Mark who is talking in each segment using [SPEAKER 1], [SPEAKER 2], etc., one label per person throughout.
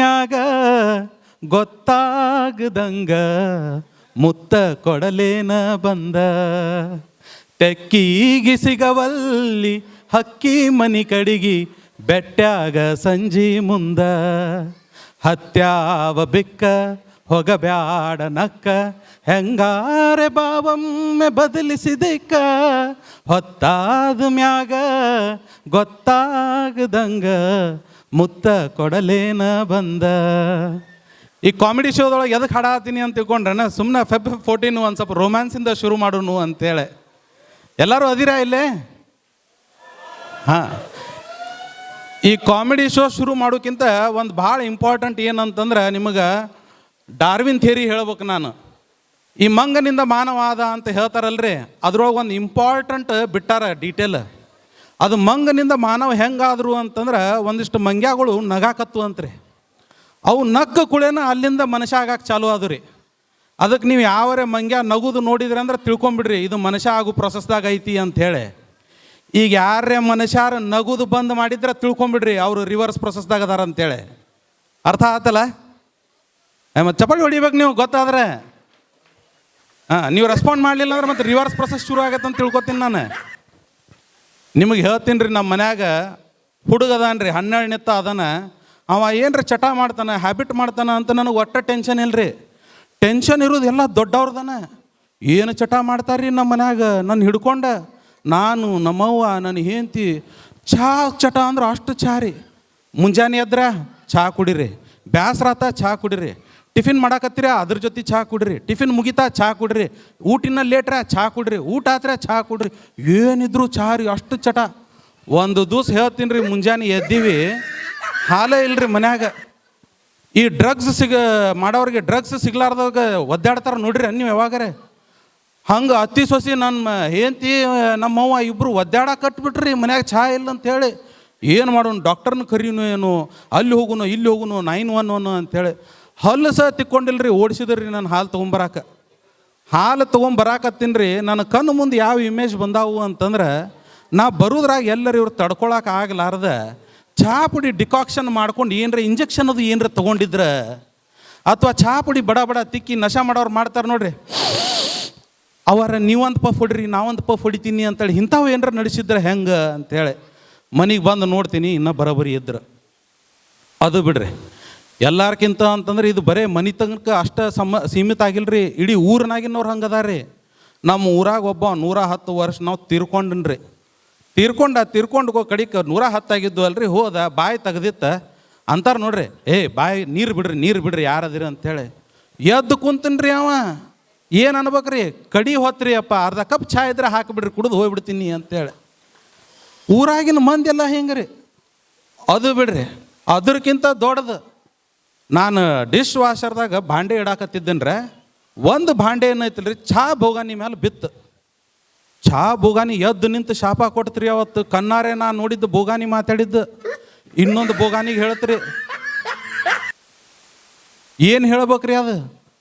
[SPEAKER 1] ಮ್ಯಾಗ ಗೊತ್ತಾಗದಂಗ ಮುತ್ತ ಕೊಡಲೇನ ಬಂದ. ತೆಕ್ಕಿಗಿ ಸಿಗವಲ್ಲಿ ಹಕ್ಕಿ ಮನಿ ಕಡಿಗಿ ಬೆಟ್ಟ್ಯಾಗ ಸಂಜಿ ಮುಂದ. ಹತ್ಯಾವ ಬಿಕ್ಕ ಹೊಗಬ್ಯಾಡ ನಕ್ಕ ಹೆಂಗಾರೆ ಬಾವೊಮ್ಮೆ ಬದಲಿಸಿದಿಕ್ಕ. ಹೊತ್ತಾದ ಮ್ಯಾಗ ಗೊತ್ತಾಗದಂಗ ಮುತ್ತ ಕೊಡಲೇನ ಬಂದ. ಈ ಕಾಮಿಡಿ ಶೋದೊಳಗೆ ಎದಕ್ಕೆ ಹಾಡಾತೀನಿ ಅಂತ ತಿಳ್ಕೊಂಡ್ರೆ ಸುಮ್ಮನೆ ಫೆಬ್ 14 ಒಂದು ಸ್ವಲ್ಪ ರೊಮ್ಯಾನ್ಸಿಂದ ಶುರು ಮಾಡೋನು ಅಂತೇಳಿ. ಎಲ್ಲರೂ ಅದಿರಾ ಇಲ್ಲೇ? ಹಾಂ, ಈ ಕಾಮಿಡಿ ಶೋ ಶುರು ಮಾಡೋಕ್ಕಿಂತ ಒಂದು ಭಾಳ ಇಂಪಾರ್ಟೆಂಟ್ ಏನಂತಂದ್ರೆ ನಿಮಗೆ ಡಾರ್ವಿನ್ ಥಿಯರಿ ಹೇಳ್ಬೇಕು ನಾನು. ಈ ಮಂಗನಿಂದ ಮಾನವಾದ ಅಂತ ಹೇಳ್ತಾರಲ್ರಿ, ಅದ್ರೊಳಗೆ ಒಂದು ಇಂಪಾರ್ಟೆಂಟ್ ಬಿಟ್ಟಾರ ಡೀಟೇಲ್. ಅದು ಮಂಗನಿಂದ ಮಾನವ ಹೆಂಗಾದ್ರು ಅಂತಂದ್ರೆ ಒಂದಿಷ್ಟು ಮಂಗ್ಯಾಗಳು ನಗಾಕತ್ತು ಅಂತ್ರಿ. ಅವು ನಕ್ಕ ಕುಳೇನ ಅಲ್ಲಿಂದ ಮನುಷ್ಯ ಆಗಕ್ಕೆ ಚಾಲು ಆದು ರೀ. ಅದಕ್ಕೆ ನೀವು ಯಾವರೇ ಮಂಗ್ಯ ನಗುದು ನೋಡಿದ್ರಿ ಅಂದ್ರೆ ತಿಳ್ಕೊಂಬಿಡ್ರಿ ಇದು ಮನುಷ್ಯ ಆಗೋ ಪ್ರೊಸೆಸ್ದಾಗ ಐತಿ ಅಂಥೇಳಿ. ಈಗ ಯಾರೇ ಮನುಷ್ಯರ ನಗುದು ಬಂದ್ ಮಾಡಿದ್ರೆ ತಿಳ್ಕೊಂಬಿಡ್ರಿ ಅವರು ರಿವರ್ಸ್ ಪ್ರೊಸೆಸ್ದಾಗ ಅದಾರ ಅಂತೇಳಿ. ಅರ್ಥ ಆತಲ್ಲ? ಮತ್ತು ಚಪಾಳಿ ಹೊಡಿಬೇಕು ನೀವು ಗೊತ್ತಾದ್ರೆ. ಹಾಂ, ನೀವು ರೆಸ್ಪಾಂಡ್ ಮಾಡಲಿಲ್ಲ ಅಂದ್ರೆ ಮತ್ತೆ ರಿವರ್ಸ್ ಪ್ರೊಸೆಸ್ ಶುರು ಆಗತ್ತೆ ಅಂತ ತಿಳ್ಕೊತೀನಿ ನಾನು. ನಿಮಗೆ ಹೇಳ್ತೀನಿ ರೀ, ನಮ್ಮ ಮನ್ಯಾಗ ಹುಡುಗದಾನ್ರಿ 12 ಅದನ. ಅವ ಏನ್ರಿ ಚಟ ಮಾಡ್ತಾನೆ, ಹ್ಯಾಬಿಟ್ ಮಾಡ್ತಾನೆ ಅಂತ ನನಗೆ ಒಟ್ಟ ಟೆನ್ಷನ್ ಇಲ್ರಿ. ಟೆನ್ಷನ್ ಇರೋದು ಎಲ್ಲ ದೊಡ್ಡವ್ರದನ. ಏನು ಚಟ ಮಾಡ್ತಾರ್ರಿ ನಮ್ಮ ಮನ್ಯಾಗ ನನ್ನ ಹಿಡ್ಕೊಂಡ. ನಾನು ನಮ್ಮವ್ವ ನನ್ನ ಹೆಂಡತಿ ಚಟ ಅಂದ್ರೆ ಅಷ್ಟು ಚಾ ರೀ. ಮುಂಜಾನೆ ಎದ್ರೆ ಚಹಾ ಕುಡಿರಿ, ಬ್ಯಾಸ್ರಾತ ಚಹಾ ಕುಡಿರಿ, ಟಿಫಿನ್ ಮಾಡಾಕತ್ತೀರ ಅದ್ರ ಜೊತೆ ಚಹಾ ಕುಡ್ರಿ, ಟಿಫಿನ್ ಮುಗಿತಾ ಚಹಾ ಕುಡ್ರಿ, ಊಟಿನ ಲೇಟ್ರ ಚಹಾ ಕುಡ್ರಿ, ಊಟ ಆತ್ರೆ ಚಹಾ ಕುಡ್ರಿ, ಏನಿದ್ರು ಚಹಾ ರೀ ಅಷ್ಟು ಚಟ. ಒಂದು ದಿವ್ಸ ಹೇಳ್ತೀನಿ ರೀ, ಮುಂಜಾನೆ ಎದ್ದೀವಿ ಹಾಲೇ ಇಲ್ರಿ ಮನ್ಯಾಗ. ಈ ಡ್ರಗ್ಸ್ ಮಾಡೋರಿಗೆ ಡ್ರಗ್ಸ್ ಸಿಗ್ಲಾರ್ದಾಗ ಒದ್ದಾಡ್ತಾರೆ ನೋಡ್ರಿ ನೀವು ಯಾವಾಗಾರೆ. ಹಂಗೆ ಅತ್ತಿ ಸೊಸಿ ನನ್ನ ಹೆಂಡತಿ ನಮ್ಮವ್ವ ಇಬ್ಬರು ಒದ್ದಾಡ ಕಟ್ಬಿಟ್ರಿ ಮನ್ಯಾಗ ಚಹಾ ಇಲ್ಲ ಅಂಥೇಳಿ. ಏನು ಮಾಡೋಣ, ಡಾಕ್ಟರ್ನ ಕರೀನು ಏನು, ಅಲ್ಲಿ ಹೋಗುನು ಇಲ್ಲಿ ಹೋಗುನು 911 ಅಂಥೇಳಿ. ಹಲ್ಲು ಸಹ ತಿಕ್ಕೊಂಡಿಲ್ರಿ, ಓಡಿಸಿದ್ರಿ ನಾನು ಹಾಲು ತೊಗೊಂಬರಾಕ. ಹಾಲು ತೊಗೊಂಬರಾಕತ್ತೀನಿ ರೀ, ನನ್ನ ಕಣ್ಣು ಮುಂದೆ ಯಾವ ಇಮೇಜ್ ಬಂದಾವು ಅಂತಂದ್ರೆ ನಾ ಬರೋದ್ರಾಗ ಎಲ್ಲರೂ ಇವ್ರು ತಡ್ಕೊಳಕ್ಕೆ ಆಗಲಾರ್ದ ಚಹಾ ಪುಡಿ ಡಿಕಾಕ್ಷನ್ ಮಾಡ್ಕೊಂಡು ಏನರ ಇಂಜೆಕ್ಷನ್ ಅದು ಏನರ ತೊಗೊಂಡಿದ್ರೆ, ಅಥವಾ ಚಹಾ ಪುಡಿ ಬಡ ಬಡ ತಿಕ್ಕಿ ನಶಾ ಮಾಡೋರು ಮಾಡ್ತಾರೆ ನೋಡ್ರಿ, ಅವರ ನೀವೊಂದು ಪಫ್ ಹೊಡಿರಿ ನಾವೊಂದು ಪಫ್ ಹೊಡಿತೀನಿ ಅಂತೇಳಿ ಇಂಥವು ಏನರ ನಡೆಸಿದ್ರೆ ಹೆಂಗೆ ಅಂತೇಳಿ ಮನೆಗೆ ಬಂದು ನೋಡ್ತೀನಿ ಇನ್ನೂ ಬರೋಬ್ಬರಿ ಇದ್ರೆ. ಅದು ಬಿಡ್ರಿ, ಎಲ್ಲಾರ್ಕಿಂತ ಅಂತಂದ್ರೆ ಇದು ಬರೀ ಮನೆ ತನಕ ಅಷ್ಟು ಸೀಮಿತ ಆಗಿಲ್ರಿ, ಇಡೀ ಊರಿನಾಗಿನವ್ರು ಹಂಗದಾರ್ರಿ. ನಮ್ಮ ಊರಾಗ ಒಬ್ಬ 110 ವರ್ಷ ನಾವು ತೀರ್ಕೊಂಡ್ರಿ. ತೀರ್ಕೊಂಡು ಕಡಿಕೆ 110 ಆಗಿದ್ದು ಅಲ್ರಿ, ಹೋದ ಬಾಯಿ ತೆಗ್ದಿತ್ತ ಅಂತಾರೆ ನೋಡ್ರಿ, ಬಾಯಿ ನೀರು ಬಿಡ್ರಿ ಯಾರದಿರಿ ಅಂಥೇಳಿ. ಎದ್ದು ಕುಂತನ್ರಿ ಅವ. ಏನು ಅನ್ಬೇಕ್ರಿ, ಕಡಿ ಹೊತ್ರಿ ಅಪ್ಪ, ಅರ್ಧ ಕಪ್ ಚಹಾ ಇದ್ರೆ ಹಾಕಿಬಿಡ್ರಿ, ಕುಡಿದು ಹೋಗ್ಬಿಡ್ತೀನಿ ಅಂತೇಳಿ. ಊರಾಗಿನ ಮಂದಿ ಎಲ್ಲ ಹೆಂಗೆ ರೀ. ಅದು ಬಿಡ್ರಿ, ಅದ್ರಕ್ಕಿಂತ ದೊಡ್ಡದು, ನಾನು ಡಿಶ್ ವಾಷರ್ದಾಗ ಭಾಂಡೆ ಇಡಾಕತ್ತಿದ್ದೇನ್ರೆ, ಒಂದು ಭಾಂಡೆ ಏನೈತಿಲ್ರಿ ಚಹಾ ಬೋಗಾನಿ ಮೇಲೆ ಬಿತ್ತು. ಚಹಾ ಬೋಗಾನಿ ಎದ್ದು ನಿಂತು ಶಾಪ ಕೊಡ್ತೀರಿ. ಅವತ್ತು ಕಣ್ಣಾರೆ ನಾನು ನೋಡಿದ್ದು ಬೋಗಾನಿ ಮಾತಾಡಿದ್ದು. ಇನ್ನೊಂದು ಬೋಗಾನಿಗೆ ಹೇಳ್ತೀರಿ, ಏನು ಹೇಳ್ಬೇಕ್ರಿ, ಅದು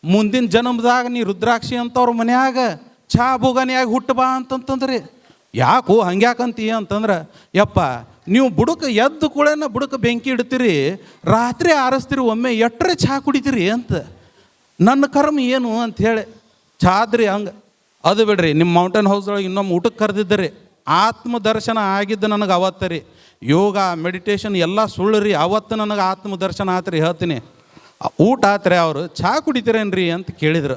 [SPEAKER 1] ಮುಂದಿನ ಜನ್ಮದಾಗ ನೀ ರುದ್ರಾಕ್ಷಿ ಅಂತವ್ರ ಮನ್ಯಾಗ ಚಹಾ ಬೋಗಾನಿಯಾಗಿ ಹುಟ್ಟು ಬಾ ಅಂತಂತಂದ್ರಿ. ಯಾಕೋ ಹಂಗ್ಯಾಕಂತೀಯ ಅಂತಂದ್ರೆ, ಯಪ್ಪ ನೀವು ಬುಡಕ್ಕೆ ಎದ್ದು ಕೂಡೇನ ಬುಡಕ್ಕೆ ಬೆಂಕಿ ಇಡ್ತೀರಿ, ರಾತ್ರಿ ಆರಿಸ್ತೀರಿ, ಒಮ್ಮೆ ಎಟ್ಟರೆ ಚಹಾ ಕುಡಿತೀರಿ ಅಂತ. ನನ್ನ ಕರ್ಮ ಏನು ಅಂಥೇಳಿ ಚಾದ್ರಿ ಹಂಗೆ. ಅದು ಬಿಡ್ರಿ, ನಿಮ್ಮ ಮೌಂಟೇನ್ ಹೌಸ್ದೊಳಗೆ ಇನ್ನೊಮ್ಮೆ ಊಟಕ್ಕೆ ಕರೆದಿದ್ದರಿ. ಆತ್ಮದರ್ಶನ ಆಗಿದ್ದು ನನಗೆ ಅವತ್ತು ರೀ. ಯೋಗ ಮೆಡಿಟೇಷನ್ ಎಲ್ಲ ಸುಳ್ಳು ರೀ. ಅವತ್ತು ನನಗೆ ಆತ್ಮದರ್ಶನ ಆತ್ರಿ. ಹೇಳ್ತೀನಿ, ಊಟ ಆತ್ರಿ. ಅವರು ಚಹಾ ಕುಡಿತೀರೇನ್ರಿ ಅಂತ ಕೇಳಿದ್ರು.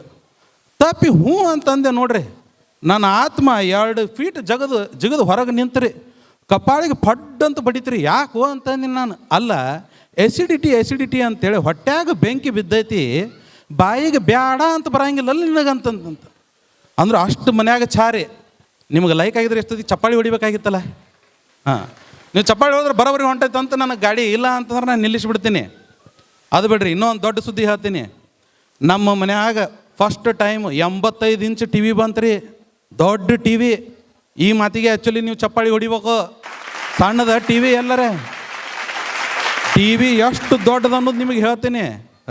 [SPEAKER 1] ತಪ್ಪಿ ಹ್ಞೂ ಅಂತಂದೆ ನೋಡ್ರಿ. ನನ್ನ ಆತ್ಮ 2 ಫೀಟ್ ಜಗದು ಹೊರಗೆ ನಿಂತ್ರಿ, ಕಪಾಳಿಗೆ ಫಡ್ಡಂತ ಬಡಿತ್ರಿ. ಯಾಕೋ ಅಂತಂದಿನಿ ನಾನು. ಅಲ್ಲ, ಎಸಿಡಿಟಿ ಅಂತೇಳಿ ಹೊಟ್ಯಾಗ ಬೆಂಕಿ ಬಿದ್ದೈತಿ, ಬಾಯಿಗೆ ಬ್ಯಾಡ ಅಂತ ಬರಂಗಿಲ್ಲ ನಿನಗಂತಂತ. ಅಂದ್ರೆ ಅಷ್ಟು ಮನ್ಯಾಗ ಚಾರಿ. ನಿಮ್ಗೆ ಲೈಕ್ ಆಗಿದ್ರೆ ಎಷ್ಟೊತ್ತಿಗೆ ಚಪ್ಪಾಳಿ ಹೊಡಿಬೇಕಾಗಿತ್ತಲ್ಲ. ಹಾಂ, ನೀವು ಚಪ್ಪಾಳಿ ಹೋದ್ರೆ ಬರೋಬ್ಬರಿ ಹೊಂಟೈತೆ ಅಂತ ನನಗೆ ಗಾಡಿ ಇಲ್ಲ ಅಂತಂದ್ರೆ ನಾನು ನಿಲ್ಲಿಸ್ಬಿಡ್ತೀನಿ. ಅದು ಬಿಡ್ರಿ, ಇನ್ನೊಂದು ದೊಡ್ಡ ಸುದ್ದಿ ಹೇಳ್ತೀನಿ. ನಮ್ಮ ಮನ್ಯಾಗ first time 85 inch TV ಬಂತ್ರಿ, ದೊಡ್ಡ ಟಿ ವಿ. ಈ ಮಾತಿಗೆ ಆ್ಯಕ್ಚುಲಿ ನೀವು ಚಪ್ಪಾಳಿ ಹೊಡಿಬೇಕು. ಸಣ್ಣದ ಟಿ ವಿ ಎಲ್ಲರೇ. ಟಿ ವಿ ಎಷ್ಟು ದೊಡ್ಡದು ಅನ್ನೋದು ನಿಮಗೆ ಹೇಳ್ತೀನಿ.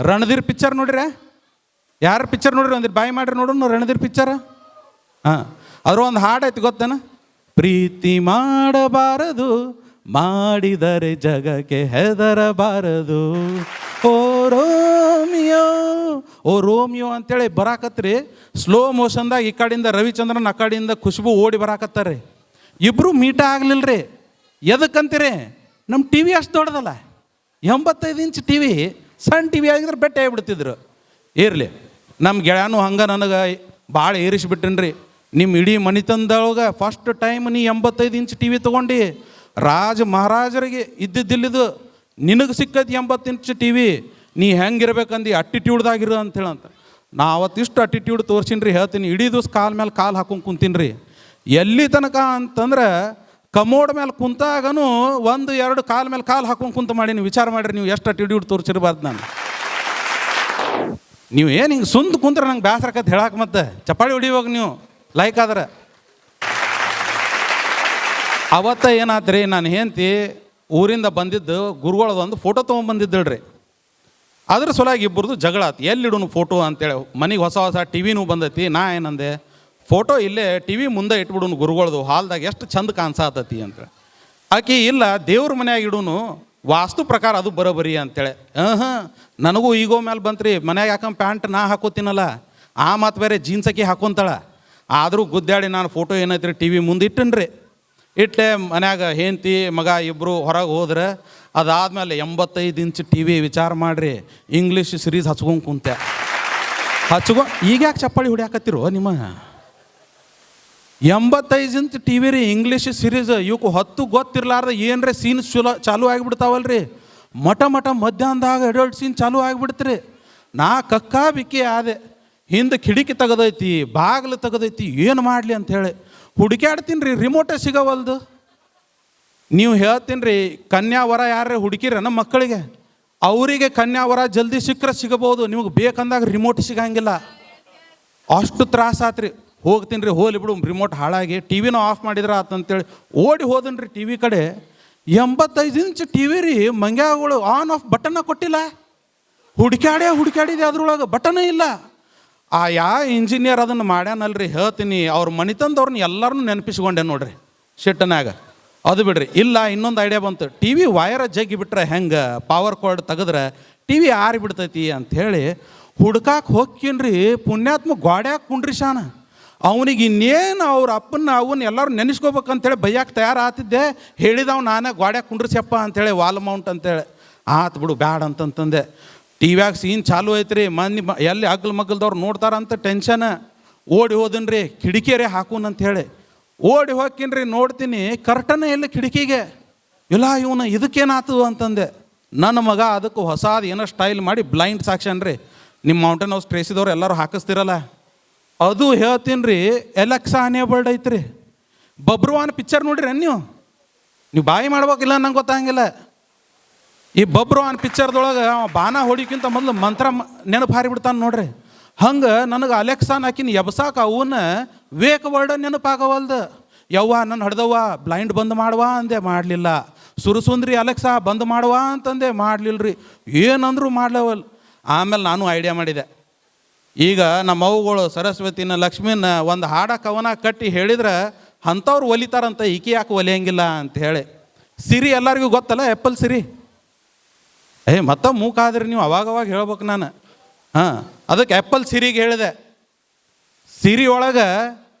[SPEAKER 1] ರಣಧೀರ್ ಪಿಕ್ಚರ್ ನೋಡ್ರಿ, ಯಾರು ಪಿಕ್ಚರ್ ನೋಡ್ರಿ ಒಂದಿರು ಬಾಯಿ ಮಾಡ್ರಿ ನೋಡೋಣ. ರಣಧೀರ್ ಪಿಕ್ಚರ್. ಹಾಂ, ಅದ್ರ ಒಂದು ಹಾಡು ಐತಿ ಗೊತ್ತೇನ, ಪ್ರೀತಿ ಮಾಡಬಾರದು ಮಾಡಿದರೆ ಜಗಕ್ಕೆ ಹೆದರಬಾರದು, ಓ ರೋಮಿಯೋ ಓ ರೋಮಿಯೋ ಅಂತೇಳಿ ಬರಾಕತ್ರಿ. ಸ್ಲೋ ಮೋಷನ್ದಾಗ ಈ ಕಡೆಯಿಂದ ರವಿಚಂದ್ರನ್, ಆ ಕಡೆಯಿಂದ ಖುಷ್ಬು ಓಡಿ ಬರಾಕತ್ತಾರ್ರಿ. ಇಬ್ಬರು ಮೀಟ ಆಗ್ಲಿಲ್ರಿ. ಎದಕ್ಕಂತೀರಿ? ನಮ್ಮ ಟಿ ವಿ ಅಷ್ಟು ದೊಡ್ಡದಲ್ಲ, 85 ಇಂಚ್ ಟಿ ವಿ. ಸಣ್ಣ ಟಿ ವಿ ಆಗಿದ್ರೆ ಬೆಟ್ಟ ಆಗಿಬಿಡ್ತಿದ್ರು. ಇರಲಿ, ನಮ್ಮ ಗೆಳೆಯನು ಹಂಗೆ ನನಗೆ ಭಾಳ ಏರಿಸಿಬಿಟ್ಟನ್ರಿ. ನಿಮ್ಮ ಇಡೀ ಮನಿತನದೊಳಗೆ ಫಸ್ಟ್ ಟೈಮ್ ನೀ 85 ಇಂಚ್ ಟಿ ವಿ ತೊಗೊಂಡು ರಾಜ ಮಹಾರಾಜರಿಗೆ ಇದ್ದಿದ್ದಿಲ್ಲಿದು, ನಿನಗೆ ಸಿಕ್ಕೈತಿ 80 ಇಂಚ್ ಟಿ ವಿ, ನೀ ಹೆಂಗಿರ್ಬೇಕಂದು ಅಟ್ಟಿಟ್ಯೂಡ್ದಾಗಿರು ಅಂತೇಳಂತ. ನಾ ಅವತ್ತಿಷ್ಟು ಅಟ್ಟಿಟ್ಯೂಡ್ ತೋರ್ಸಿನ್ರಿ. ಹೇಳ್ತೀನಿ, ಇಡೀ ದಿವ್ಸ ಕಾಲ ಮೇಲೆ ಕಾಲು ಹಾಕೊಂಡು ಕುಂತೀನಿ ರೀ. ಎಲ್ಲಿ ತನಕ ಅಂತಂದ್ರೆ ಕಮೋಡ್ ಮೇಲೆ ಕುಂತಾಗನು 1-2 ಕಾಲ ಮೇಲೆ ಕಾಲು ಹಾಕೊಂಡು ಕುಂತ ಮಾಡೀನಿ. ವಿಚಾರ ಮಾಡಿರಿ ನೀವು ಎಷ್ಟು ಅಟ್ಟಿಟ್ಯೂಡ್ ತೋರಿಸಿರ್ಬಾರ್ದು. ನಾನು ನೀವು ಏನು ಹಿಂಗೆ ಸುಂದ್ ಕುಂತ್ರೆ ನಂಗೆ ಬೇಸರಕತ್ತೆ ಹೇಳಕ್ಕೆ. ಮತ್ತೆ ಚಪ್ಪಾಳಿ ಹೊಡಿಯುವಾಗ ನೀವು ಲೈಕ್ ಆದ್ರೆ ಅವತ್ತ ಏನಾದ್ರಿ, ನಾನು ಹೆಂಡ್ತಿ ಊರಿಂದ ಬಂದಿದ್ದು ಗುರುಗಳದ ಒಂದು ಫೋಟೋ ತೊಗೊಂಬಂದಿದ್ದಳ್ರಿ. ಅದ್ರ ಸಲುವಾಗಿ ಇಬ್ಬರದು ಜಗಳ ಆತು. ಎಲ್ಲಿಡೋನು ಫೋಟೋ ಅಂತೇಳಿ. ಮನೆಗೆ ಹೊಸ ಹೊಸ ಟಿ ವಿನೂ ಬಂದೈತಿ. ನಾ ಏನಂದೆ, ಫೋಟೋ ಇಲ್ಲೇ ಟಿ ವಿ ಮುಂದೆ ಇಟ್ಬಿಡೋನು ಗುರುಗಳದು ಹಾಲ್ದಾಗ, ಎಷ್ಟು ಚಂದ ಕಾಣಿಸತ್ತತಿ ಅಂತೇಳಿ. ಆಕೆ ಇಲ್ಲ, ದೇವ್ರ ಮನ್ಯಾಗ ಇಡೋನು, ವಾಸ್ತು ಪ್ರಕಾರ ಅದು ಬರೋಬರಿ ಅಂತೇಳಿ. ನನಗೂ ಈಗೋ ಮೇಲೆ ಬಂತ್ರಿ. ಮನ್ಯಾಗ ಯಾಕಂದ್ರೆ ಪ್ಯಾಂಟ್ ನಾ ಹಾಕೋತೀನಲ್ಲ, ಆ ಮಾತು ಬೇರೆ ಜೀನ್ಸ್ ಹಾಕಿ ಹಾಕೊಂತಾಳ. ಆದರೂ ಗುದ್ದಾಡಿ ನಾನು ಫೋಟೋ ಏನೈತ್ರಿ ಟಿ ವಿ ಮುಂದೆ ಇಟ್ಟನ್ರಿ. ಇಟ್ಟೆ ಮನ್ಯಾಗ ಹೆಂಡ್ತಿ ಮಗ ಇಬ್ಬರು ಹೊರಗೆ ಹೋದ್ರೆ, ಅದಾದಮೇಲೆ 85 ಇಂಚ್ ಟಿ ವಿ. ವಿಚಾರ ಮಾಡಿರಿ, ಇಂಗ್ಲೀಷ್ ಸಿರೀಸ್ ಹಚ್ಕೊಂಡು ಕುಂತೆ. ಈಗ ಯಾಕೆ ಚಪ್ಪಾಳಿ ಹೊಡ್ಯಾಕತ್ತಿರೋ ನಿಮ್ಮ? 85 ಇಂಚ್ ಟಿ ವಿ ರೀ, ಇಂಗ್ಲೀಷ್ ಸಿರೀಸ್. ಇವಕ್ಕೆ 10 ಗೊತ್ತಿರ್ಲಾರ್ದ ಏನರೇ ಸೀನ್ಸ್ ಚಾಲೂ ಆಗಿಬಿಡ್ತಾವಲ್ರಿ. ಮಠ ಮಧ್ಯಾಹ್ನದಾಗ ಅಡಲ್ಟ್ ಸೀನ್ ಚಾಲೂ ಆಗಿಬಿಡ್ತೀರಿ. ನಾ ಕಕ್ಕಾ ಬಿಕ್ಕಿ ಆದೆ. ಹಿಂದೆ ಕಿಟಕಿ ತೆಗೆದೈತಿ, ಬಾಗಿಲು ತೆಗೆದೈತಿ, ಏನು ಮಾಡಲಿ ಅಂಥೇಳಿ ಹುಡುಕ್ಯಾಡ್ತೀನಿ ರೀ. ರಿಮೋಟೇ ಸಿಗವಲ್ದು. ನೀವು ಹೇಳ್ತೀನಿ ರೀ, ಕನ್ಯಾವರ ಯಾರೇ ಹುಡುಕಿರ ನಮ್ಮ ಮಕ್ಕಳಿಗೆ, ಅವರಿಗೆ ಕನ್ಯಾವರ ಜಲ್ದಿ ಸಿಕ್ಕರೆ ಸಿಗಬಹುದು. ನಿಮಗೆ ಬೇಕಂದಾಗ ರಿಮೋಟ್ ಸಿಗಂಗಿಲ್ಲ. ಅಷ್ಟು ತ್ರಾಸ ಆತ್ರಿ. ಹೋಗ್ತೀನಿ ರೀ, ಹೋಲಿ ಬಿಡು ರಿಮೋಟ್ ಹಾಳಾಗಿ, ಟಿ ವಿನೂ ಆಫ್ ಮಾಡಿದ್ರೆ ಆತಂತೇಳಿ ಓಡಿ ಹೋದನ್ ರೀ ಟಿ ವಿ ಕಡೆ. 85 ಇಂಚ್ ಟಿ ವಿ ರೀ, ಮಂಗ್ಯಾಗಳು ಆನ್ ಆಫ್ ಬಟನ್ನ ಕೊಟ್ಟಿಲ್ಲ. ಹುಡುಕ್ಯಾಡಿದೆ, ಅದ್ರೊಳಗೆ ಬಟನೇ ಇಲ್ಲ. ಆ ಇಂಜಿನಿಯರ್ ಅದನ್ನು ಮಾಡ್ಯಾನಲ್ರಿ. ಹೇಳ್ತೀನಿ, ಅವ್ರ ಮನಿತಂದವ್ರನ್ನ ಎಲ್ಲರನ್ನೂ ನೆನಪಿಸ್ಕೊಂಡೆ ನೋಡ್ರಿ ಶೆಟ್ಟನಾಗ. ಅದು ಬಿಡ್ರಿ. ಇಲ್ಲ, ಇನ್ನೊಂದು ಐಡಿಯಾ ಬಂತು. ಟಿ ವಿ ವೈರ ಜಗ್ಗಿ ಬಿಟ್ರೆ ಹೆಂಗೆ, ಪವರ್ ಕಾರ್ಡ್ ತೆಗೆದ್ರೆ ಟಿ ವಿ ಆರಿ ಬಿಡ್ತೈತಿ ಅಂಥೇಳಿ ಹುಡ್ಕಾಕೆ ಹೋಗ್ಕೀನ್ರಿ. ಪುಣ್ಯಾತ್ಮ ಗೋಡ್ಯಾಗ ಕುಂಡ್ರಿ ಶಾನ. ಅವನಿಗೆ ಇನ್ನೇನು ಅವ್ರ ಅಪ್ಪನ ಅವನ್ನ ಎಲ್ಲರೂ ನೆನೆಸ್ಕೋಬೇಕಂತೇಳಿ ಬೈಯಾಕೆ ತಯಾರಾತಿದ್ದೆ. ಹೇಳಿದವ್ ನಾನೇ ಗೋಡ್ಯಾಗ ಕುಂಡ್ರಿಸ್ಯಪ್ಪ ಅಂಥೇಳಿ, ವಾಲ್ ಮೌಂಟ್ ಅಂತೇಳಿ. ಆತು ಬಿಡು ಬ್ಯಾಡ ಅಂತಂತಂದೆ. ಟಿ ವ್ಯಾಗ ಸೀನ್ ಚಾಲು ಐತ್ರಿ. ಎಲ್ಲಿ ಮಗ್ಗಲ್ದವ್ರು ನೋಡ್ತಾರಂತ ಟೆನ್ಷನ್. ಓಡಿ ಹೋದನ್ರಿ, ಕಿಡಿಕಿಯರೇ ಹಾಕೂನ್ ಅಂಥೇಳಿ ಓಡಿ ಹೋಗ್ತೀನಿ. ನೋಡ್ತೀನಿ ಕರ್ಟನೇ ಇಲ್ಲ ಕಿಟಕಿಗೆ. ಇಲ್ಲ ಇವನು ಇದಕ್ಕೇನಾತು ಅಂತಂದೆ. ನನ್ನ ಮಗ ಅದಕ್ಕೆ ಹೊಸಾದು ಏನೋ ಸ್ಟೈಲ್ ಮಾಡಿ ಬ್ಲೈಂಡ್ ಸಾಕ್ಷನ್ ರೀ. ನಿಮ್ಮ ಮೌಂಟೇನ್ ಹೌಸ್ ಟ್ರೇಸಿದವ್ರು ಎಲ್ಲರೂ ಹಾಕಿಸ್ತಿರಲ್ಲ, ಅದು ಹೇಳ್ತೀನಿ ರೀ. ಎಲೆಕ್ಸಾ ಅನೇಬಲ್ಡ್ ಐತ್ರಿ. ಬಬ್ರುವಾನ್ ಪಿಕ್ಚರ್ ನೋಡ್ರಿ ನೀವು ಬಾಯಿ ಮಾಡ್ಬೇಕಿಲ್ಲ ನಂಗೆ ಗೊತ್ತಾಗಿಲ್ಲ. ಈ ಬಬ್ರುವಾನ್ ಪಿಕ್ಚರ್ದೊಳಗೆ ಬಾನ ಹೊಡಿಕ್ಕಿಂತ ಮೊದಲು ಮಂತ್ರ ನೆನಪು ಹಾರಿಬಿಡ್ತಾನೆ ನೋಡ್ರಿ. ಹಂಗೆ ನನಗೆ ಅಲೆಕ್ಸಾನ್ ಹಾಕಿನ ಎಬ್ಸಾಕ ಅವನ್ನ ವೇಕ್ ವರ್ಡ್ ನೆನಪಾಗವಲ್ದು. ಯವ್ವ ನನ್ನ ಹಡ್ದವ್ವ ಬ್ಲೈಂಡ್ ಬಂದ್ ಮಾಡುವ ಅಂದೆ, ಮಾಡಲಿಲ್ಲ. ಸುರಸುಂದ್ರಿ ಅಲೆಕ್ಸಾ ಬಂದ್ ಮಾಡುವ ಅಂತಂದೆ, ಮಾಡಲಿಲ್ಲ ರೀ. ಏನಂದ್ರು ಮಾಡ್ಲವಲ್. ಆಮೇಲೆ ನಾನು ಐಡಿಯಾ ಮಾಡಿದೆ. ಈಗ ನಮ್ಮ ಅವುಗಳು ಸರಸ್ವತಿನ ಲಕ್ಷ್ಮಿನ ಒಂದು ಹಾಡ ಕವನ ಕಟ್ಟಿ ಹೇಳಿದ್ರೆ ಅಂಥವ್ರು ಒಲಿತಾರಂತ, ಈಕೆ ಯಾಕೆ ಒಲಿಯಂಗಿಲ್ಲ ಅಂತ ಹೇಳಿ. ಸಿರಿ ಎಲ್ಲರಿಗೂ ಗೊತ್ತಲ್ಲ, ಆ್ಯಪಲ್ ಸಿರಿ. ಮತ್ತೆ ಮೂಕಾದ್ರಿ ನೀವು ಅವಾಗವಾಗ ಹೇಳ್ಬೇಕು ನಾನು. ಅದಕ್ಕೆ ಆ್ಯಪಲ್ ಸಿರಿಗೆ ಹೇಳಿದೆ. ಸಿರಿ ಒಳಗೆ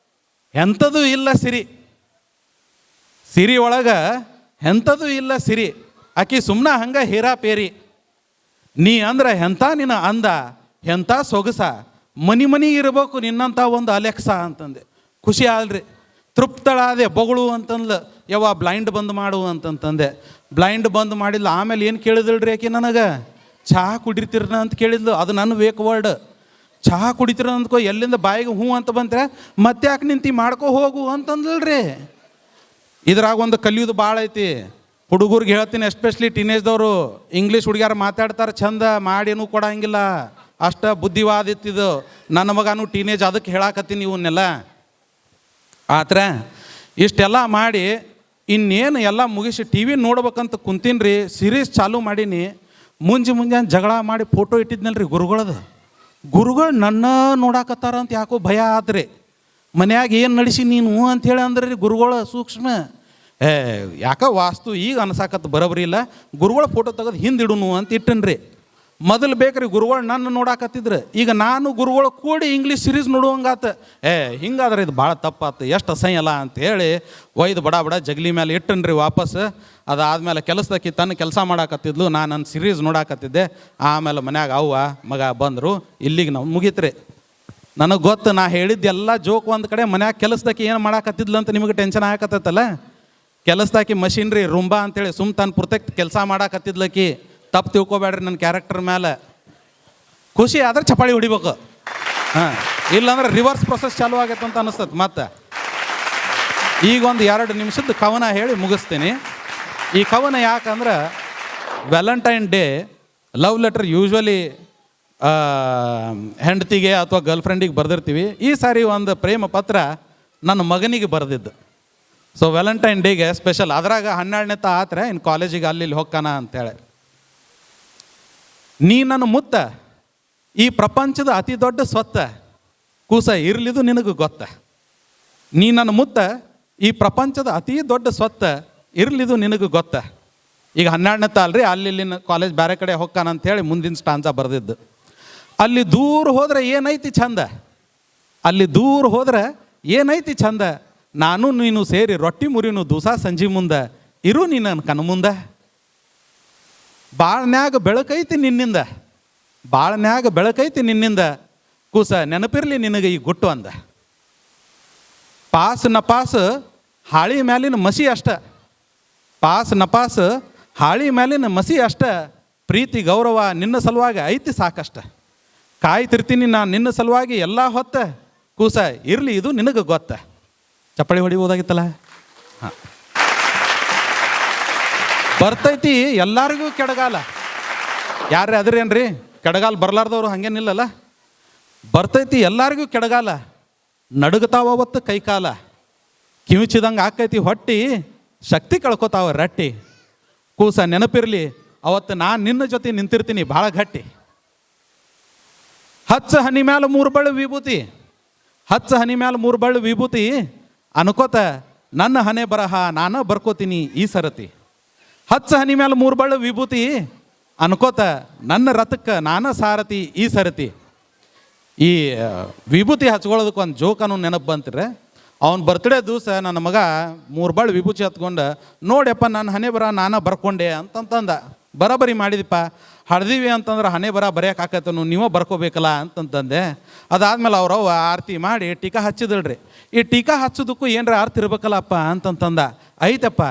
[SPEAKER 1] ಎಂಥದೂ ಇಲ್ಲ ಸಿರಿ. ಸಿರಿ ಒಳಗೆ ಎಂಥದೂ ಇಲ್ಲ ಸಿರಿ. ಆಕಿ ಸುಮ್ಮನೆ ಹಂಗೆ ಹೇರಾಪೇರಿ. ನೀ ಅಂದ್ರೆ ಎಂಥ ನಿನ್ನ ಅಂದ, ಎಂಥ ಸೊಗಸ, ಮನಿ ಇರಬೇಕು ನಿನ್ನಂಥ ಒಂದು ಅಲೆಕ್ಸಾ ಅಂತಂದೆ. ಖುಷಿ ಆಲ್ರಿ, ತೃಪ್ತಳಾದೆ. ಬೊಗಳು ಅಂತಂದ್ಲು. ಯವ್ವ ಬ್ಲೈಂಡ್ ಬಂದ್ ಮಾಡು ಅಂತಂತಂದೆ. ಬ್ಲೈಂಡ್ ಬಂದ್ ಮಾಡಿಲ್ಲ. ಆಮೇಲೆ ಏನು ಕೇಳಿದಳ್ರಿ ಆಕೆ ನನಗೆ, ಚಹಾ ಕುಡಿತೀರ ಅಂತ ಕೇಳಿದ್ಲು. ಅದು ನನ್ನ ವೇಕ್ ವರ್ಡ್. ಚಹಾ ಕುಡಿತೀರ ಅಂದ್ಕೋ, ಎಲ್ಲಿಂದ ಬಾಯಿಗೆ ಹ್ಞೂ ಅಂತ ಬಂದ್ರೆ ಮತ್ತೆ ಯಾಕೆ ನಿಂತು ಮಾಡ್ಕೊ ಹೋಗು ಅಂತಂದಲ್ರಿ. ಇದ್ರಾಗ ಒಂದು ಕಲಿಯೋದು ಭಾಳ ಐತಿ. ಹುಡುಗರಿಗೆ ಹೇಳ್ತೀನಿ, ಎಸ್ಪೆಷಲಿ ಟೀನೇಜ್ದವರು. ಇಂಗ್ಲೀಷ್ ಹುಡುಗ್ಯಾರು ಮಾತಾಡ್ತಾರೆ ಚಂದ, ಮಾಡೇನೂ ಕೊಡಂಗಿಲ್ಲ. ಅಷ್ಟು ಬುದ್ಧಿವಾದ ಇತ್ತಿದ್ದು. ನನ್ನ ಮಗನೂ ಟೀನೇಜ್, ಅದಕ್ಕೆ ಹೇಳಾಕತ್ತೀನಿ ಇವನ್ನೆಲ್ಲ. ಆತರ ಇಷ್ಟೆಲ್ಲ ಮಾಡಿ ಇನ್ನೇನು ಎಲ್ಲ ಮುಗಿಸಿ ಟಿ ವಿ ನೋಡ್ಬೇಕಂತ ಕುಂತೀನಿ ರೀ. ಸೀರೀಸ್ ಚಾಲೂ ಮಾಡೀನಿ. ಮುಂಜಾನೆ ಜಗಳ ಮಾಡಿ ಫೋಟೋ ಇಟ್ಟಿದ್ನಲ್ರಿ ಗುರುಗಳು ನನ್ನ ನೋಡಾಕತ್ತಾರ ಅಂತ ಯಾಕೋ ಭಯ ಆದ್ರಿ. ಮನ್ಯಾಗ ಏನು ನಡೆಸಿ ನೀನು ಅಂಥೇಳಿ ಅಂದ್ರೆ ರೀ ಗುರುಗಳು ಸೂಕ್ಷ್ಮ. ಯಾಕೆ ವಾಸ್ತು ಈಗ ಅನ್ಸಾಕತ್ತು ಬರೋಬರಿ ಇಲ್ಲ. ಗುರುಗಳ ಫೋಟೋ ತೆಗೆದು ಹಿಂದಿಡುನು ಅಂತ ಇಟ್ಟನ್ರಿ. ಮೊದಲು ಬೇಕ್ರಿ ಗುರುಗಳು ನನ್ನ ನೋಡಾಕತ್ತಿದ್ರು, ಈಗ ನಾನು ಗುರುಗಳು ಕೂಡಿ ಇಂಗ್ಲೀಷ್ ಸೀರೀಸ್ ನೋಡುವಂಗಾತ. ಹಿಂಗಾದ್ರೆ ಇದು ಭಾಳ ತಪ್ಪಾತು, ಎಷ್ಟು ಅಸಹ್ಯ ಅಲ್ಲ ಅಂತೇಳಿ ಒಯ್ದು ಬಡ ಜಗಲಿ ಮೇಲೆ ಇಟ್ಟನ್ರಿ ವಾಪಸ್. ಅದಾದಮೇಲೆ ಕೆಲಸದಕ್ಕಿ ತನ್ನ ಕೆಲಸ ಮಾಡಾಕತ್ತಿದ್ಲು, ನಾನು ನನ್ನ ಸೀರೀಸ್ ನೋಡಾಕತ್ತಿದ್ದೆ. ಆಮೇಲೆ ಮನ್ಯಾಗ ಅವ್ವ ಮಗ ಬಂದರು, ಇಲ್ಲಿಗೆ ನಾವು ಮುಗೀತ್ರಿ. ನನಗೆ ಗೊತ್ತು, ನಾ ಹೇಳಿದ್ದೆಲ್ಲ ಜೋಕ್ ಒಂದು ಕಡೆ, ಮನ್ಯಾಗ ಕೆಲಸದಕ್ಕೆ ಏನು ಮಾಡಾಕತ್ತಿದ್ಲು ಅಂತ ನಿಮಗೆ ಟೆನ್ಷನ್ ಆಗಕತ್ತಲ್ಲ. ಕೆಲಸದಾಕಿ ಮಷಿನ್ರಿ ರುಂಬಾ ಅಂತೇಳಿ ತಾನು ಪ್ರೊಟೆಕ್ಟ್ ಕೆಲಸ ಮಾಡಾಕತ್ತಿದ್ಲಕ್ಕಿ. ತಪ್ಪು ತಿಳ್ಕೊಬೇಡ್ರಿ ನನ್ನ ಕ್ಯಾರೆಕ್ಟರ್ ಮೇಲೆ. ಖುಷಿ ಆದ್ರೆ ಚಪಾಳಿ ಹೊಡಿಬೇಕು, ಇಲ್ಲಾಂದ್ರೆ ರಿವರ್ಸ್ ಪ್ರೊಸೆಸ್ ಚಾಲೂ ಆಗೈತೆ ಅಂತ ಅನಿಸ್ತದೆ. ಮತ್ತೆ ಈಗ ಒಂದು 2 ನಿಮಿಷದ ಕವನ ಹೇಳಿ ಮುಗಿಸ್ತೀನಿ. ಈ ಕವನ ಯಾಕಂದ್ರೆ Valentine day love letter usually ಹೆಂಡತಿಗೆ ಅಥವಾ ಗರ್ಲ್ಫ್ರೆಂಡಿಗೆ ಬರೆದಿರ್ತೀವಿ. ಈ ಸಾರಿ ಒಂದು ಪ್ರೇಮ ಪತ್ರ ನನ್ನ ಮಗನಿಗೆ ಬರೆದಿದ್ದು. ಸೊ ವ್ಯಾಲೆಂಟೈನ್ ಡೇಗೆ ಸ್ಪೆಷಲ್. ಅದ್ರಾಗ 12ನೇ ಆತ್ರೆ ಇನ್ನು ಕಾಲೇಜಿಗೆ ಅಲ್ಲಿ ಹೋಗ್ಕಾನ ಅಂತೇಳಿ. ನೀ ನನ್ನ ಮುತ್ತ ಈ ಪ್ರಪಂಚದ ಅತಿ ದೊಡ್ಡ ಸ್ವತ್ತ, ಕೂಸ ಇರ್ಲಿದು ನಿನಗೆ ಗೊತ್ತ. ನೀ ನನ್ನ ಮುತ್ತ ಈ ಪ್ರಪಂಚದ ಅತಿ ದೊಡ್ಡ ಸ್ವತ್ತ, ಇರ್ಲಿದು ನಿನಗೆ ಗೊತ್ತ. ಈಗ 12ನೇ ಅಲ್ರಿ, ಅಲ್ಲಿನ ಕಾಲೇಜ್ ಬೇರೆ ಕಡೆ ಹೋಗ್ಕಾನ ಅಂತೇಳಿ ಮುಂದಿನ ಸ್ಟಾಂಜ ಬರೆದಿದ್ದು. ಅಲ್ಲಿ ದೂರ ಹೋದ್ರೆ ಏನೈತಿ ಚಂದ, ಅಲ್ಲಿ ದೂರ ಹೋದ್ರೆ ಏನೈತಿ ಚಂದ, ನಾನು ನೀನು ಸೇರಿ ರೊಟ್ಟಿ ಮುರಿನು ದೂಸ ಸಂಜೆ ಮುಂದೆ, ಇರು ನೀ ನನ್ನ ಕಣ್ಣು ಮುಂದೆ. ಬಾಳ್ನ್ಯಾಗ ಬೆಳಕೈತಿ ನಿನ್ನಿಂದ, ಬಾಳ್ನ್ಯಾಗ ಬೆಳಕೈತಿ ನಿನ್ನಿಂದ, ಕೂಸ ನೆನಪಿರ್ಲಿ ನಿನಗೆ ಈ ಗುಟ್ಟು ಅಂದ. ಪಾಸ್ ನಪಾಸ್ ಹಾಳಿ ಮ್ಯಾಲಿನ ಮಸಿ ಅಷ್ಟ, ಪಾಸ್ ನಪಾಸ್ ಹಾಳಿ ಮ್ಯಾಲಿನ ಮಸಿ ಅಷ್ಟ, ಪ್ರೀತಿ ಗೌರವ ನಿನ್ನ ಸಲುವಾಗಿ ಐತಿ ಸಾಕಷ್ಟ. ಕಾಯ್ತಿರ್ತೀನಿ ನಾನು ನಿನ್ನ ಸಲುವಾಗಿ ಎಲ್ಲ ಹೊತ್ತ, ಕೂಸ ಇರಲಿ ಇದು ನಿನಗೆ ಗೊತ್ತ. ಚಪ್ಪಳಿ ಹೊಡಿಬೋದಾಗಿತ್ತಲ್ಲ. ಹಾಂ, ಬರ್ತೈತಿ ಎಲ್ಲರಿಗೂ ಕೆಡಗಾಲ. ಯಾರೇ ಅದ್ರೇನ್ರಿ ಕೆಡಗಾಲ ಬರ್ಲಾರ್ದವ್ರು ಹಂಗೇನಿಲ್ಲಲ್ಲ. ಬರ್ತೈತಿ ಎಲ್ಲರಿಗೂ ಕೆಡಗಾಲ, ನಡುಗ್ತಾವ ಅವತ್ತು ಕೈಕಾಲ, ಕಿವಿಚಿದಂಗೆ ಆಕೈತಿ ಹೊಟ್ಟಿ, ಶಕ್ತಿ ಕಳ್ಕೊತಾವ ರಟ್ಟಿ. ಕೂಸ ನೆನಪಿರಲಿ ಅವತ್ತು ನಾನು ನಿನ್ನ ಜೊತೆ ನಿಂತಿರ್ತೀನಿ ಭಾಳ ಗಟ್ಟಿ. ಹಚ್ಚ ಹನಿ ಮ್ಯಾಲ 3 ಬಳ್ಳು ವಿಭೂತಿ, ಹಚ್ಚ ಹನಿ ಮ್ಯಾಲ 3 ಬಳ್ಳು ವಿಭೂತಿ, ಅನ್ಕೋತ ನನ್ನ ಹಣೆ ಬರಹ ನಾನು ಬರ್ಕೋತೀನಿ ಈ ಸರತಿ. ಹಚ್ಚ ಹನಿ ಮ್ಯಾಲ 3 ಬಳ್ಳು ವಿಭೂತಿ, ಅನ್ಕೋತ ನನ್ನ ರಥಕ್ಕೆ ನಾನು ಸಾರಥಿ ಈ ಸರತಿ. ಈ ವಿಭೂತಿ ಹಚ್ಕೊಳ್ಳೋದಕ್ಕೆ ಒಂದು ಜೋಕನು ನೆನಪು ಬಂತಿರೆ. ಅವ್ನು ಬರ್ತ್ಡೇ ದಿವಸ ನನ್ನ ಮಗ 3 ಬಳ್ಳು ವಿಭೂತಿ ಹತ್ಕೊಂಡು, ನೋಡ್ಯಪ್ಪ ನನ್ನ ಹಣೆ ಬರ ನಾನು ಬರ್ಕೊಂಡೆ ಅಂತಂತಂದ. ಬರೋಬ್ಬರಿ ಮಾಡಿದಪ್ಪ, ಹಡ್ದೀವಿ ಅಂತಂದ್ರೆ ಹಣೆ ಬರ ಬರೆಯೋಕೆ ಆಕೈತನು, ನೀವೇ ಬರ್ಕೋಬೇಕಲ್ಲ ಅಂತಂತಂದೆ. ಅದಾದ್ಮೇಲೆ ಅವ್ರವ್ವ ಆರತಿ ಮಾಡಿ ಟೀಕಾ ಹಚ್ಚಿದಳ್ರಿ. ಈ ಟೀಕಾ ಹಚ್ಚೋದಕ್ಕೂ ಏನರ ಅರ್ಥ ಇರ್ಬೇಕಲ್ಲಪ್ಪ ಅಂತಂತಂದ. ಐತಪ್ಪ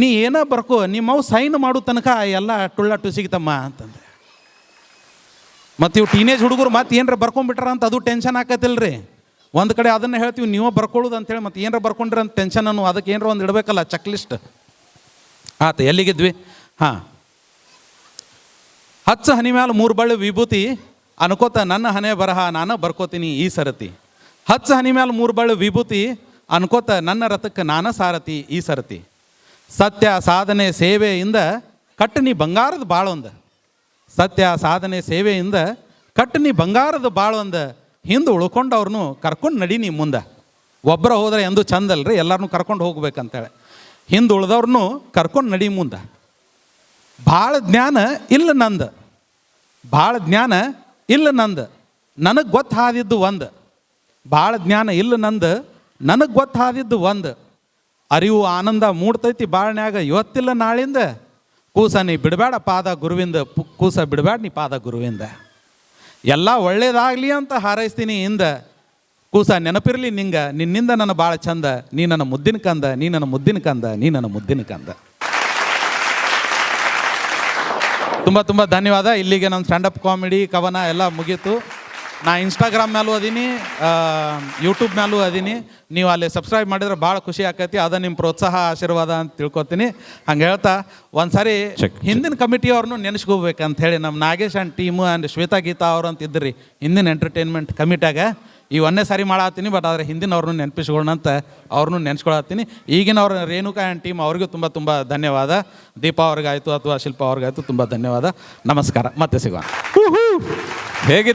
[SPEAKER 1] ನೀ ಏನೋ ಬರ್ಕೋ, ನಿಮ್ಮವು ಸೈನ್ ಮಾಡೋ ತನಕ ಎಲ್ಲ ಟುಳ್ಳಾಟು ಸಿಗ್ತಮ್ಮ ಅಂತಂದೆ. ಮತ್ತು ಇವು ಟೀನೇಜ್ ಹುಡುಗರು ಮತ್ತೆ ಏನರ ಬರ್ಕೊಂಡ್ಬಿಟ್ರ ಅಂತ ಅದು ಟೆನ್ಷನ್ ಆಕತಿಲ್ರಿ. ಒಂದು ಕಡೆ ಅದನ್ನು ಹೇಳ್ತೀವಿ ನೀವೇ ಬರ್ಕೊಳ್ಳೋದು ಅಂತೇಳಿ, ಮತ್ತೆ ಏನರ ಬರ್ಕೊಂಡ್ರಿ ಅಂತ ಟೆನ್ಷನನ್ನು, ಅದಕ್ಕೆ ಏನರ ಒಂದು ಇಡಬೇಕಲ್ಲ ಚೆಕ್ ಲಿಸ್ಟ್. ಆತ ಎಲ್ಲಿಗಿದ್ವಿ? ಹಾಂ, ಹಚ್ಚ ಹನಿ ಮ್ಯಾಲ 3 ಬಳ್ಳು ವಿಭೂತಿ, ಅನ್ಕೋತ ನನ್ನ ಹಣೆ ಬರಹ ನಾನು ಬರ್ಕೋತೀನಿ ಈ ಸರತಿ. ಹಚ್ಚ ಹನಿ ಮ್ಯಾಲ 3 ಬಳ್ಳು ವಿಭೂತಿ, ಅನ್ಕೋತ ನನ್ನ ರಥಕ್ಕೆ ನಾನು ಸಾರಥಿ ಈ ಸರತಿ. ಸತ್ಯ ಸಾಧನೆ ಸೇವೆಯಿಂದ ಕಟ್ಟನಿ ಬಂಗಾರದ ಬಾಳೊಂದ, ಸತ್ಯ ಸಾಧನೆ ಸೇವೆಯಿಂದ ಕಟ್ಟನಿ ಬಂಗಾರದ ಬಾಳೊಂದ, ಹಿಂದೆ ಉಳ್ಕೊಂಡವ್ರನ್ನು ಕರ್ಕೊಂಡು ನಡೀನಿ ಮುಂದೆ. ಒಬ್ಬರ ಹೋದ್ರೆ ಎಂದೂ ಚಂದಲ್ರಿ, ಎಲ್ಲರನ್ನೂ ಕರ್ಕೊಂಡು ಹೋಗ್ಬೇಕಂತೇಳಿ. ಹಿಂದೆ ಉಳ್ದವ್ರನ್ನೂ ಕರ್ಕೊಂಡು ನಡಿ ಮುಂದೆ. ಭಾಳ ಜ್ಞಾನ ಇಲ್ಲ ನಂದು, ಭಾಳ ಜ್ಞಾನ ಇಲ್ಲ ನಂದು, ನನಗೆ ಗೊತ್ತಾದಿದ್ದು ಒಂದು. ಭಾಳ ಜ್ಞಾನ ಇಲ್ಲ ನಂದು, ನನಗೆ ಗೊತ್ತಾದಿದ್ದು ಒಂದು. ಅರಿವು ಆನಂದ ಮೂಡ್ತೈತಿ ಬಾಳ್ನ್ಯಾಗ ಇವತ್ತಿಲ್ಲ ನಾಳಿಂದ, ಕೂಸ ನೀ ಬಿಡಬೇಡ ಪಾದ ಗುರುವಿಂದ, ಕೂಸ ಬಿಡಬೇಡ ನೀ ಪಾದ ಗುರುವಿಂದ. ಎಲ್ಲ ಒಳ್ಳೇದಾಗಲಿ ಅಂತ ಹಾರೈಸ್ತೀನಿ ಹಿಂದ, ಕೂಸ ನೆನಪಿರಲಿ ನಿಂಗೆ ನಿನ್ನಿಂದ ನನ್ನ ಭಾಳ ಚಂದ, ನೀ ನನ್ನ ಮುದ್ದಿನ ಕಂದ, ನೀ ನನ್ನ ಮುದ್ದಿನ ಕಂದ, ನೀ ನನ್ನ ಮುದ್ದಿನ ಕಂದ. ತುಂಬ ತುಂಬ ಧನ್ಯವಾದ. ಇಲ್ಲಿಗೆ ನನ್ನ ಸ್ಟ್ಯಾಂಡಪ್ ಕಾಮಿಡಿ ಕವನ ಎಲ್ಲ ಮುಗೀತು. ನಾ ಇನ್ಸ್ಟಾಗ್ರಾಮ್ ಮೇಲೂ ಅದೀನಿ, ಯೂಟ್ಯೂಬ್ ಮೇಲೂ ಅದೀನಿ. ನೀವು ಅಲ್ಲಿ ಸಬ್ಸ್ಕ್ರೈಬ್ ಮಾಡಿದ್ರೆ ಭಾಳ ಖುಷಿ ಆಕೈತಿ. ಅದ ನಿಮ್ಮ ಪ್ರೋತ್ಸಾಹ ಆಶೀರ್ವಾದ ಅಂತ ತಿಳ್ಕೊತೀನಿ. ಹಂಗೆ ಹೇಳ್ತಾ ಒಂದು ಸಾರಿ ಹಿಂದಿನ ಕಮಿಟಿಯವ್ರನ್ನೂ ನೆನೆಸ್ಕೋಬೇಕಂತ ಹೇಳಿ, ನಮ್ಮ Nagesh and team and Shweta Geeta ಅವ್ರು ಅಂತ ಇದ್ರಿ ಹಿಂದಿನ ಎಂಟರ್ಟೈನ್ಮೆಂಟ್ ಕಮಿಟ್ಯಾಗ. ಈ ಒಂದೇ ಸಾರಿ ಮಾಡತ್ತೀನಿ, ಬಟ್ ಆದರೆ ಹಿಂದಿನವ್ರನ್ನೂ ನೆನಪಿಸ್ಕೊಳ್ಳೋಣ ಅಂತ ಅವ್ರನ್ನೂ ನೆನೆಸ್ಕೊಳತ್ತೀನಿ. ಈಗಿನವ್ರ ರೇಣುಕಾ ಆ್ಯಂಡ್ ಟೀಮ್ ಅವ್ರಿಗೂ ತುಂಬ ತುಂಬ ಧನ್ಯವಾದ. ದೀಪಾ ಅವ್ರಿಗಾಯಿತು ಅಥವಾ ಶಿಲ್ಪಾ ಅವ್ರಿಗಾಯಿತು ತುಂಬ ಧನ್ಯವಾದ. ನಮಸ್ಕಾರ, ಮತ್ತೆ ಸಿಗೋಣ.
[SPEAKER 2] ಹೇಗೆ